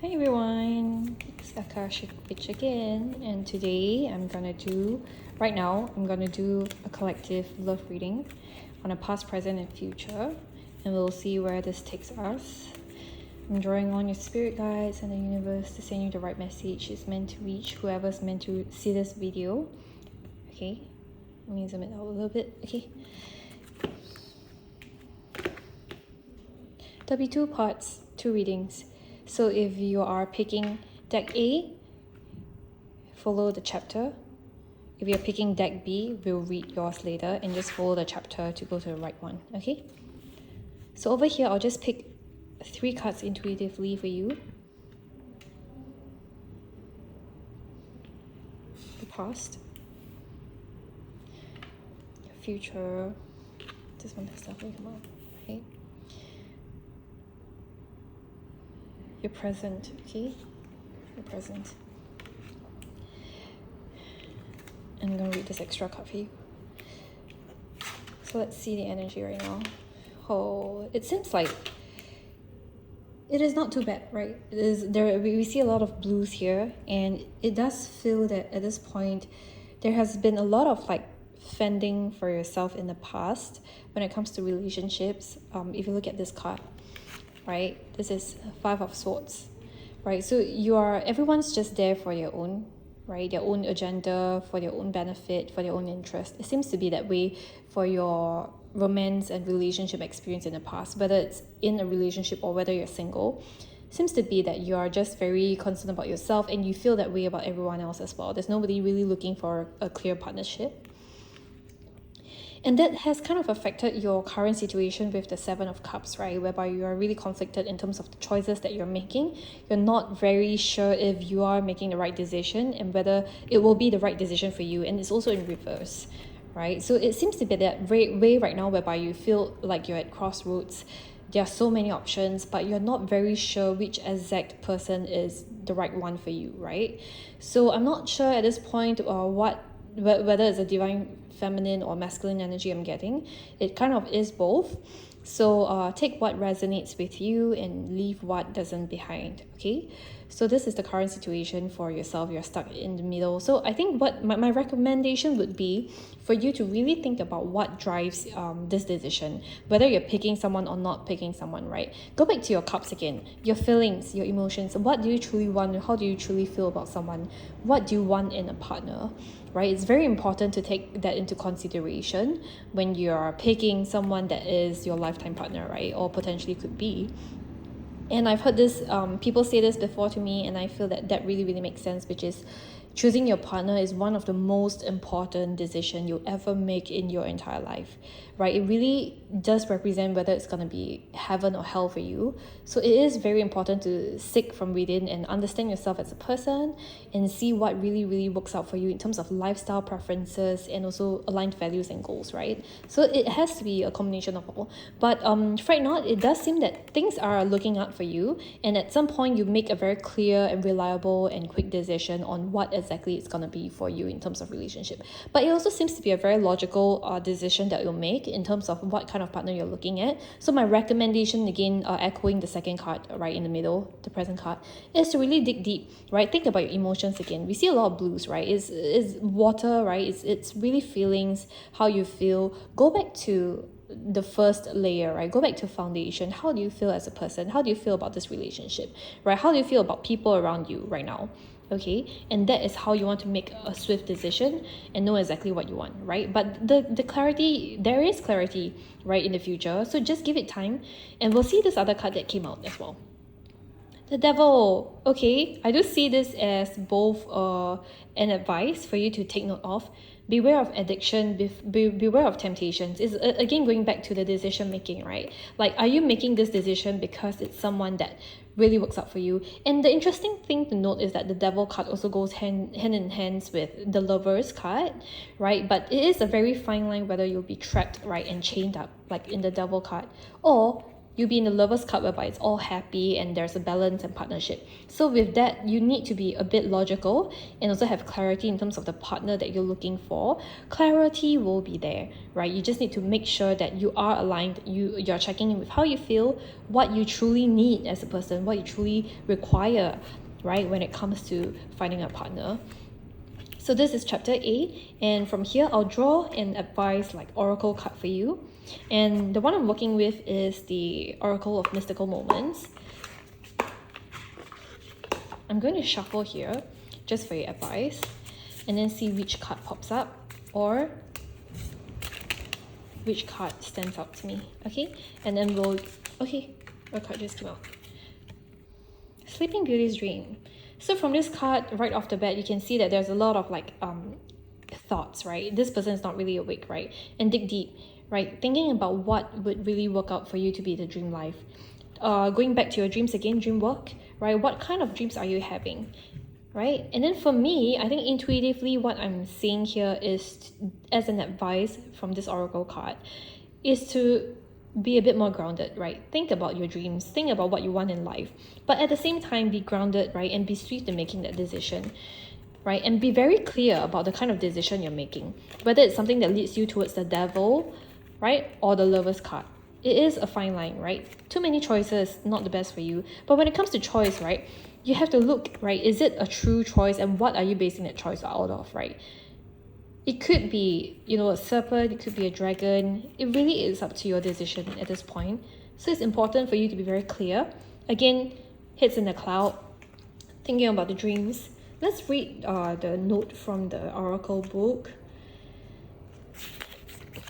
Hi everyone, it's Akashic Witch again, and today I'm gonna do a collective love reading on a past, present, and future, and we'll see where this takes us. I'm drawing on your spirit guides and the universe to send you the right message it's meant to reach whoever's meant to see this video. Okay, let me zoom it out a little bit. Okay, there'll be two parts, two readings. So if you are picking deck A, follow the chapter. If you're picking deck B, we'll read yours later and just follow the chapter to go to the right one, okay? So over here, I'll just pick 3 cards intuitively for you. The past, your future, this one has definitely come out, okay? Your present, okay? Your present. And I'm gonna read this extra card for you. So let's see the energy right now. Oh, it seems like it is not too bad, right? It is there. We see a lot of blues here, and it does feel that at this point, there has been a lot of like fending for yourself in the past when it comes to relationships. If you look at this card, right? This is 5 of Swords, right? So everyone's just there for their own, right? Their own agenda, for their own benefit, for their own interest. It seems to be that way for your romance and relationship experience in the past, whether it's in a relationship or whether you're single. It seems to be that you are just very concerned about yourself and you feel that way about everyone else as well. There's nobody really looking for a clear partnership. And that has kind of affected your current situation with the 7 of Cups, right? Whereby you are really conflicted in terms of the choices that you're making. You're not very sure if you are making the right decision and whether it will be the right decision for you. And it's also in reverse, right? So it seems to be that way right now whereby you feel like you're at crossroads. There are so many options, but you're not very sure which exact person is the right one for you, right? So I'm not sure at this point whether it's a divine feminine or masculine energy I'm getting. It kind of is both. So take what resonates with you and leave what doesn't behind, okay? So this is the current situation for yourself. You're stuck in the middle. So I think what my recommendation would be for you to really think about what drives this decision, whether you're picking someone or not picking someone, right? Go back to your cups again, your feelings, your emotions. What do you truly want? How do you truly feel about someone? What do you want in a partner, right? It's very important to take that into consideration when you're picking someone that is your lifetime partner, right? Or potentially could be. And I've heard this, people say this before to me, and I feel that really, really makes sense, which is choosing your partner is one of the most important decisions you'll ever make in your entire life, right? It really does represent whether it's going to be heaven or hell for you. So it is very important to seek from within and understand yourself as a person and see what really, really works out for you in terms of lifestyle preferences and also aligned values and goals, right? So it has to be a combination of all. But right now, it does seem that things are looking up for you, and at some point you make a very clear and reliable and quick decision on what exactly it's going to be for you in terms of relationship. But it also seems to be a very logical decision that you'll make in terms of what kind of partner you're looking at. So my recommendation, again, echoing the second card right in the middle, the present card, is to really dig deep, right? Think about your emotions again. We see a lot of blues, right? It's water, right? It's really feelings, how you feel. Go back to the first layer, right? Go back to foundation. How do you feel as a person? How do you feel about this relationship, right? How do you feel about people around you right now? Okay, and that is how you want to make a swift decision and know exactly what you want, right? But the clarity, there is clarity, right, in the future. So just give it time, and we'll see this other card that came out as well. The Devil. Okay, I do see this as both an advice for you to take note of. Beware of addiction, beware of temptations. Is again going back to the decision making, right? Like, are you making this decision because it's someone that really works out for you? And the interesting thing to note is that the Devil card also goes hand in hand with the Lovers card, right? But it is a very fine line whether you'll be trapped, right, and chained up, like in the Devil card, or You'll be in the Lover's card whereby it's all happy and there's a balance and partnership. So with that, you need to be a bit logical and also have clarity in terms of the partner that you're looking for. Clarity will be there, right? You just need to make sure that you are aligned. You're checking in with how you feel, what you truly need as a person, what you truly require, right, when it comes to finding a partner. So this is chapter A, and from here I'll draw and advise like oracle card for you. And the one I'm working with is the Oracle of Mystical Moments. I'm going to shuffle here just for your advice and then see which card pops up or which card stands out to me. Okay, and then we'll, okay, what card just came out? Sleeping Beauty's Dream. So from this card right off the bat, you can see that there's a lot of like thoughts, right? This person is not really awake, right? And dig deep, right? Thinking about what would really work out for you to be the dream life. Going back to your dreams again, dream work, right? What kind of dreams are you having, right? And then for me, I think intuitively what I'm seeing here is, as an advice from this oracle card, is to be a bit more grounded, right? Think about your dreams, think about what you want in life, but at the same time be grounded, right? And be swift in making that decision, right? And be very clear about the kind of decision you're making, whether it's something that leads you towards the devil, right? Or the Lover's card. It is a fine line, right? Too many choices, not the best for you. But when it comes to choice, right, you have to look, right? Is it a true choice, and what are you basing that choice out of, right? It could be, you know, a serpent, it could be a dragon. It really is up to your decision at this point. So it's important for you to be very clear. Again, heads in the cloud, thinking about the dreams. Let's read the note from the oracle book.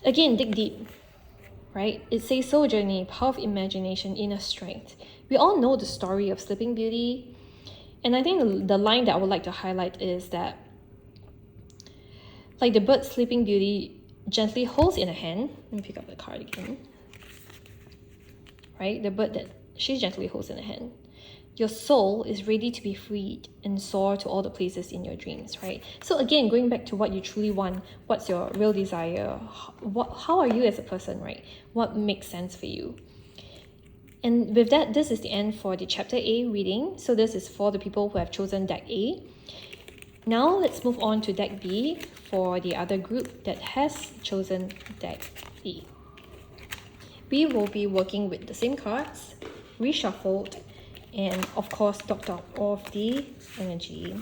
Again, dig deep, right? It says, soul journey, power of imagination, inner strength. We all know the story of Sleeping Beauty. And I think the line that I would like to highlight is that, like the bird Sleeping Beauty gently holds in a hand. Let me pick up the card again. Right? The bird that she gently holds in a hand. Your soul is ready to be freed and soar to all the places in your dreams, right? So again, going back to what you truly want, what's your real desire? How are you as a person, right? What makes sense for you? And with that, this is the end for the chapter A reading. So this is for the people who have chosen deck A. Now let's move on to deck B for the other group that has chosen deck B. We will be working with the same cards, reshuffled, and of course topped up of the energy.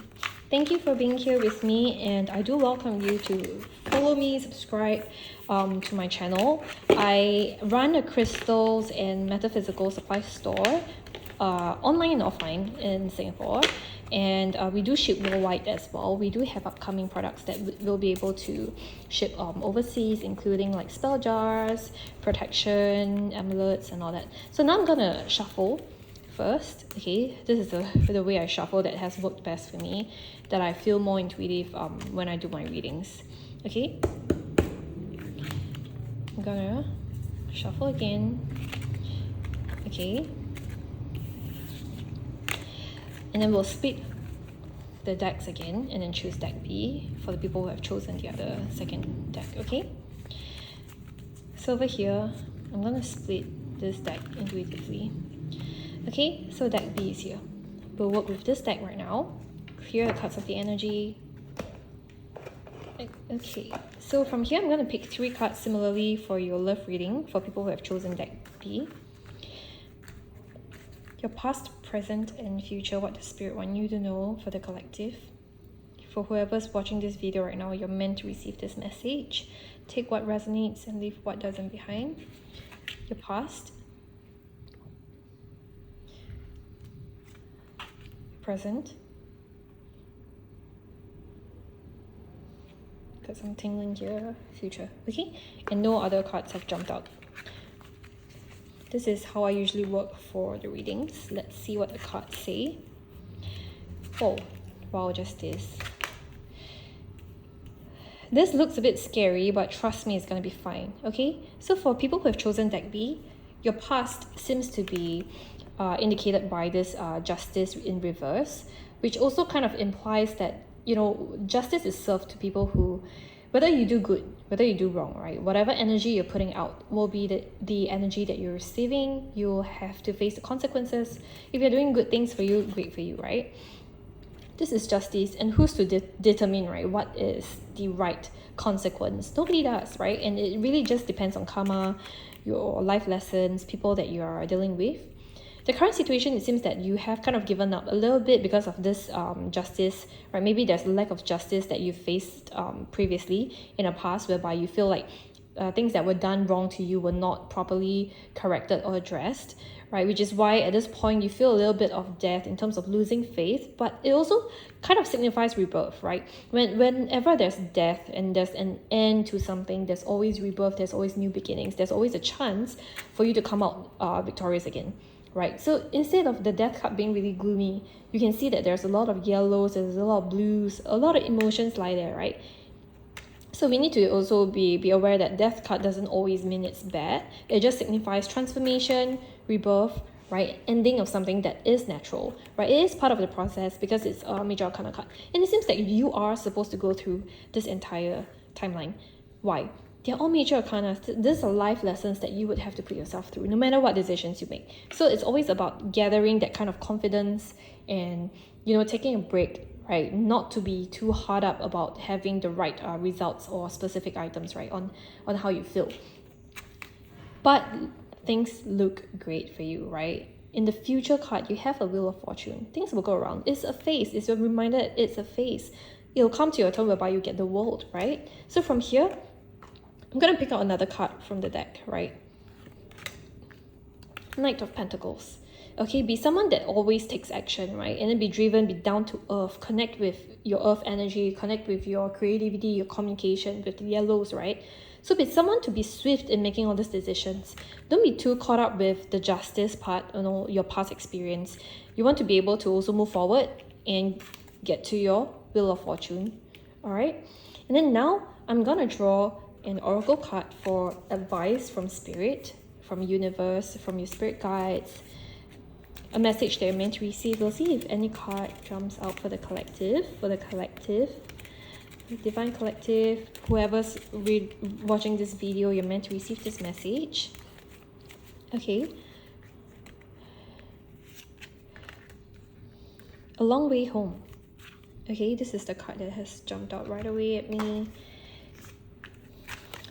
Thank you for being here with me, and I do welcome you to follow me, subscribe to my channel. I run a crystals and metaphysical supply store, online and offline in Singapore. And we do ship worldwide as well. We do have upcoming products that we'll be able to ship overseas, including like spell jars, protection, amulets, and all that. So now I'm gonna shuffle first. Okay, this is the way I shuffle that has worked best for me, that I feel more intuitive when I do my readings. Okay, I'm gonna shuffle again. Okay. And then we'll split the decks again and then choose deck B for the people who have chosen the other second deck, okay? So over here, I'm gonna split this deck intuitively. Okay, so deck B is here. We'll work with this deck right now. Clear the cards of the energy. Okay, so from here, I'm gonna pick 3 cards similarly for your love reading for people who have chosen deck B. Your past, present, and future, what the spirit want you to know for the collective. For whoever's watching this video right now, you're meant to receive this message. Take what resonates and leave what doesn't behind. Your past, present. Got some tingling here. Future. Okay, and no other cards have jumped out. This is how I usually work for the readings. Let's see what the cards say. Oh, wow, just this. This looks a bit scary, but trust me, it's going to be fine, okay? So for people who have chosen deck B, your past seems to be indicated by this justice in reverse, which also kind of implies that, you know, justice is served to people who, whether you do good, whether you do wrong, right? Whatever energy you're putting out will be the energy that you're receiving. You'll have to face the consequences. If you're doing good things for you, great for you, right? This is justice, and who's to determine, right, what is the right consequence? Nobody does, right? And it really just depends on karma, your life lessons, people that you are dealing with. The current situation, it seems that you have kind of given up a little bit because of this justice, right? Maybe there's a lack of justice that you faced previously in the past, whereby you feel like things that were done wrong to you were not properly corrected or addressed, right? Which is why at this point you feel a little bit of death in terms of losing faith, but it also kind of signifies rebirth, right? Whenever there's death and there's an end to something, there's always rebirth, there's always new beginnings, there's always a chance for you to come out victorious again. Right, so instead of the death card being really gloomy, you can see that there's a lot of yellows, there's a lot of blues, a lot of emotions lie there, right? So we need to also be aware that death card doesn't always mean it's bad. It just signifies transformation, rebirth, right? Ending of something that is natural, right? It is part of the process because it's a major arcana card. And it seems that you are supposed to go through this entire timeline. Why? They're all major arcana. These are life lessons that you would have to put yourself through, no matter what decisions you make. So it's always about gathering that kind of confidence and, taking a break, right? Not to be too hard up about having the right results or specific items, right? On how you feel. But things look great for you, right? In the future card, you have a Wheel of Fortune. Things will go around. It's a phase. It's a reminder it's a phase. It'll come to your turn whereby you get the World, right? So from here, I'm going to pick out another card from the deck, right? Knight of Pentacles. Okay, be someone that always takes action, right? And then be driven, be down to earth, connect with your earth energy, connect with your creativity, your communication, with the yellows, right? So be someone to be swift in making all these decisions. Don't be too caught up with the justice part, your past experience. You want to be able to also move forward and get to your Wheel of Fortune, all right? And then now I'm going to draw an oracle card for advice from spirit, from universe, from your spirit guides, a message that you're meant to receive. We'll see if any card jumps out for the collective, divine collective, whoever's watching this video, you're meant to receive this message. Okay, a long way home. Okay, this is the card that has jumped out right away at me.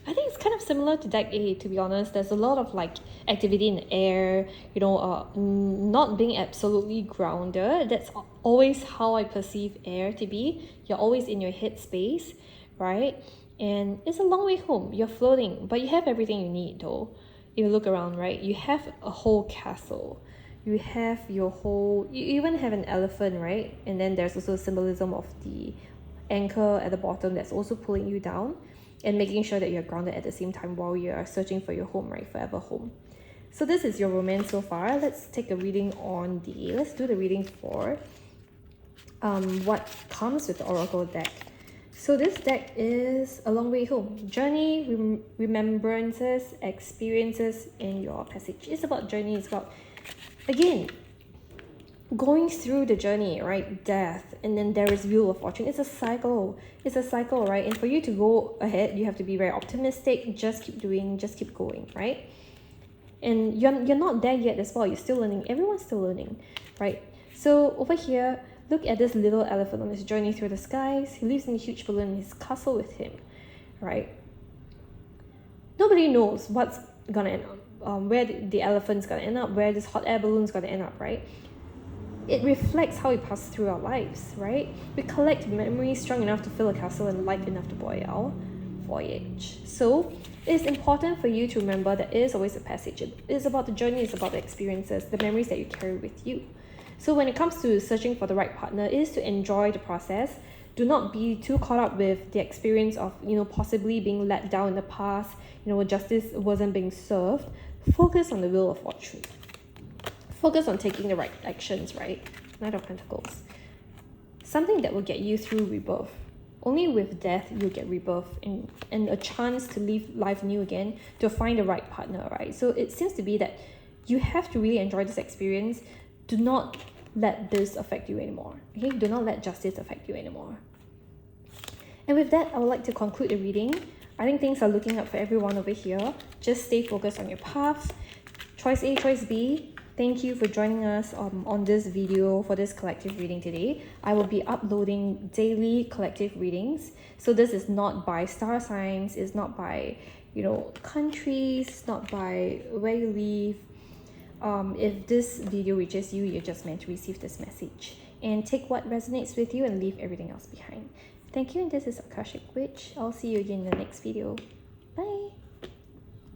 I think it's kind of similar to deck A, to be honest. There's a lot of activity in the air, not being absolutely grounded. That's always how I perceive air to be. You're always in your head space, right? And it's a long way home. You're floating, but you have everything you need though. If you look around, right? You have a whole castle. You have you even have an elephant, right? And then there's also a symbolism of the anchor at the bottom that's also pulling you down and making sure that you're grounded at the same time while you're searching for your home, right? Forever home. So this is your romance so far. Let's take a reading let's do the reading for what comes with the Oracle deck. So this deck is A Long Way Home. Journey, remembrances, experiences in your passage. It's about journey. It's about, again, going through the journey, right? Death, and then there is Wheel of Fortune. It's a cycle, right? And for you to go ahead, you have to be very optimistic. Just keep doing, just keep going, right? And you're not there yet as well. You're still learning. Everyone's still learning, right? So over here, look at this little elephant on his journey through the skies. He lives in a huge balloon in his castle with him, right? Nobody knows what's gonna end up, where the elephant's gonna end up, where this hot air balloon's gonna end up, right? It reflects how we pass through our lives, right? We collect memories strong enough to fill a castle and light enough to buoy our voyage. So it's important for you to remember that it is always a passage. It is about the journey, it's about the experiences, the memories that you carry with you. So when it comes to searching for the right partner, it is to enjoy the process. Do not be too caught up with the experience of, possibly being let down in the past, justice wasn't being served. Focus on the Wheel of Fortune. Focus on taking the right actions, right? Knight of Pentacles. Something that will get you through rebirth. Only with death you'll get rebirth and a chance to live life new again, to find the right partner, right? So it seems to be that you have to really enjoy this experience. Do not let this affect you anymore. Okay? Do not let justice affect you anymore. And with that, I would like to conclude the reading. I think things are looking up for everyone over here. Just stay focused on your path. Choice A, choice B. Thank you for joining us on this video for this collective reading today. I will be uploading daily collective readings. So this is not by star signs, it's not by, countries, not by where you live. If this video reaches you, you're just meant to receive this message. And take what resonates with you and leave everything else behind. Thank you, and this is Akashic Witch. I'll see you again in the next video. Bye!